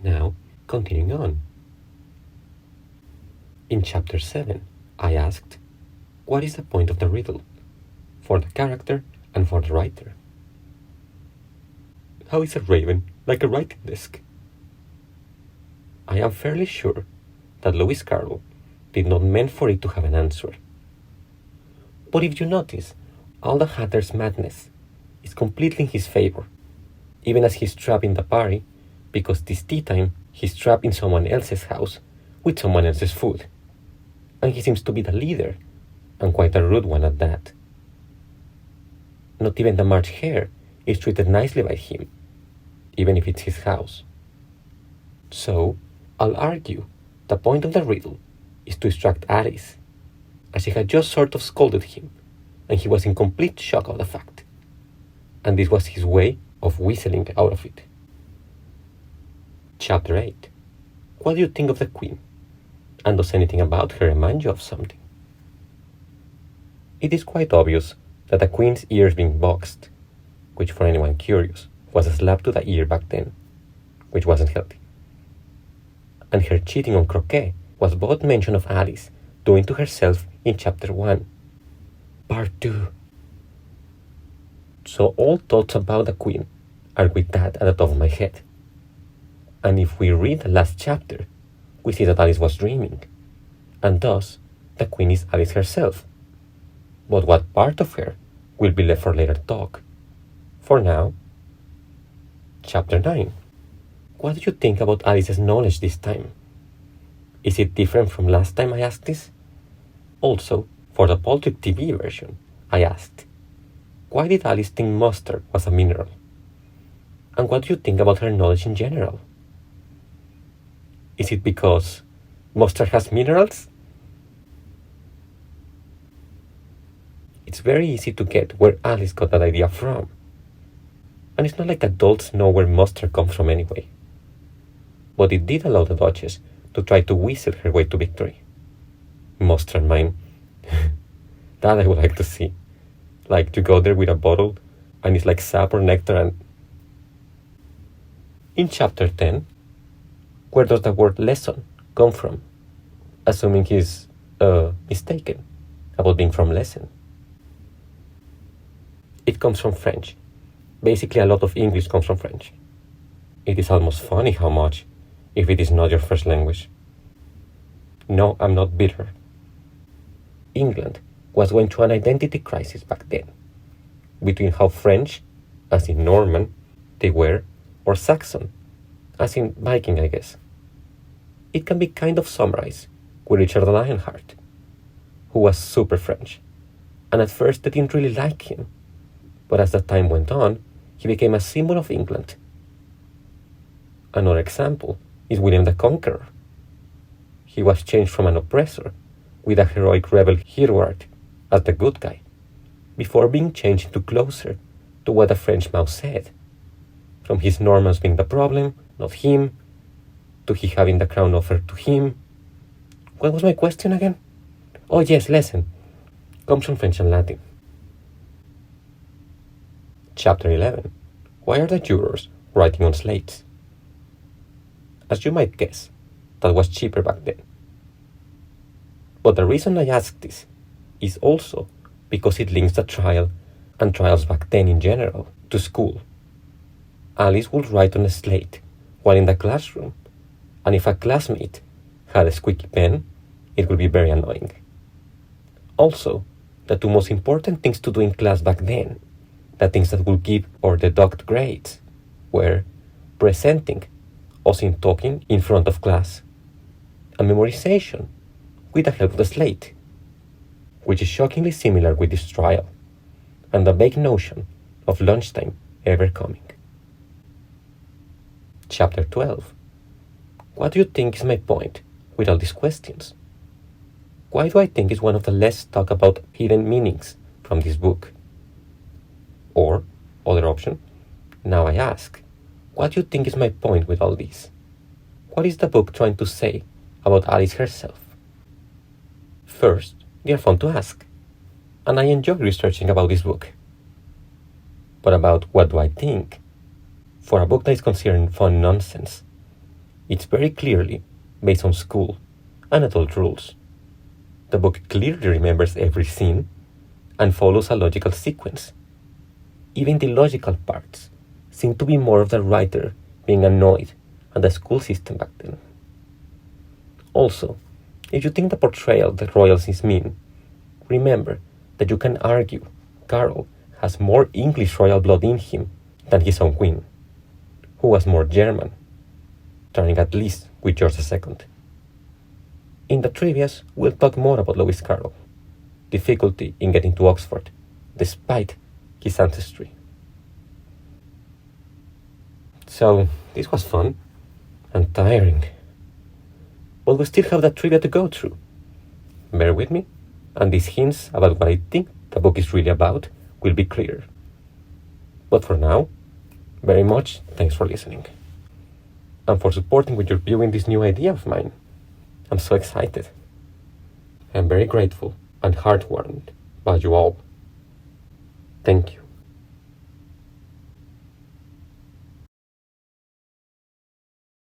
Now, continuing on. In chapter 7, I asked, what is the point of the riddle? For the character and for the writer. How is a raven like a writing desk? I am fairly sure that Lewis Carroll did not mean for it to have an answer. But if you notice, all the Hatter's madness is completely in his favor, even as he's trapped in the party, because this tea time he's trapped in someone else's house with someone else's food. And he seems to be the leader, and quite a rude one at that. Not even the March Hare is treated nicely by him, even if it's his house. So, I'll argue the point of the riddle is to distract Alice, as she had just sort of scolded him, and he was in complete shock of the fact. And this was his way of whistling out of it. Chapter 8. What do you think of the Queen? And does anything about her remind you of something? It is quite obvious that the Queen's ears being boxed, which for anyone curious was a slap to the ear back then, which wasn't healthy. And her cheating on croquet was both mention of Alice doing to herself in chapter 1. Part 2. So all thoughts about the Queen are with that at the top of my head. And if we read the last chapter, we see that Alice was dreaming, and thus the Queen is Alice herself. But what part of her will be left for later talk. For now, chapter 9. What do you think about Alice's knowledge this time? Is it different from last time I asked this? Also, for the PalTrick TV version, I asked, why did Alice think mustard was a mineral? And what do you think about her knowledge in general? Is it because mustard has minerals? It's very easy to get where Alice got that idea from. And it's not like adults know where mustard comes from anyway. But it did allow the Duchess to try to whistle her way to victory. Mustard mine. That I would like to see. Like to go there with a bottle and it's like sap or nectar and... In chapter 10, where does the word lesson come from? Assuming he's mistaken about being from lesson. It comes from French. Basically a lot of English comes from French. It is almost funny how much, if it is not your first language. No, I'm not bitter. England was going through an identity crisis back then, between how French, as in Norman, they were, or Saxon, as in Viking, I guess. It can be kind of summarized with Richard the Lionheart, who was super French, and at first they didn't really like him, but as the time went on, he became a symbol of England. Another example is William the Conqueror. He was changed from an oppressor with a heroic rebel Hereward as the good guy, before being changed into closer to what the French mouse said, from his Normans being the problem, not him, to he having the crown offered to him. What was my question again? Oh yes, lesson. Comes from French and Latin. Chapter 11. Why are the jurors writing on slates? As you might guess, that was cheaper back then. But the reason I ask this is also because it links the trial and trials back then in general to school. Alice would write on a slate while in the classroom, and if a classmate had a squeaky pen, it would be very annoying. Also, the two most important things to do in class back then, the things that would give or deduct grades, were presenting, as in talking in front of class, and memorization with the help of the slate, which is shockingly similar with this trial, and the vague notion of lunchtime ever coming. Chapter 12. What do you think is my point with all these questions? Why do I think it's one of the less talked about hidden meanings from this book? Or, other option, now I ask, what do you think is my point with all this? What is the book trying to say about Alice herself? First, they are fun to ask, and I enjoy researching about this book. But about what do I think? For a book that is considered fun nonsense, It's very clearly based on school and adult rules. The book clearly remembers every scene and follows a logical sequence. Even the logical parts seem to be more of the writer being annoyed at the school system back then. Also, if you think the portrayal the royals is mean, remember that you can argue Carroll has more English royal blood in him than his own queen, who was more German, turning at least with George II. In the trivias, we'll talk more about Lewis Carroll, difficulty in getting to Oxford, despite his ancestry. So, this was fun and tiring, but we still have that trivia to go through. Bear with me, and these hints about what I think the book is really about will be clear. But for now, very much thanks for listening, and for supporting with your viewing this new idea of mine. I'm so excited. I'm very grateful and heartwarmed by you all. Thank you.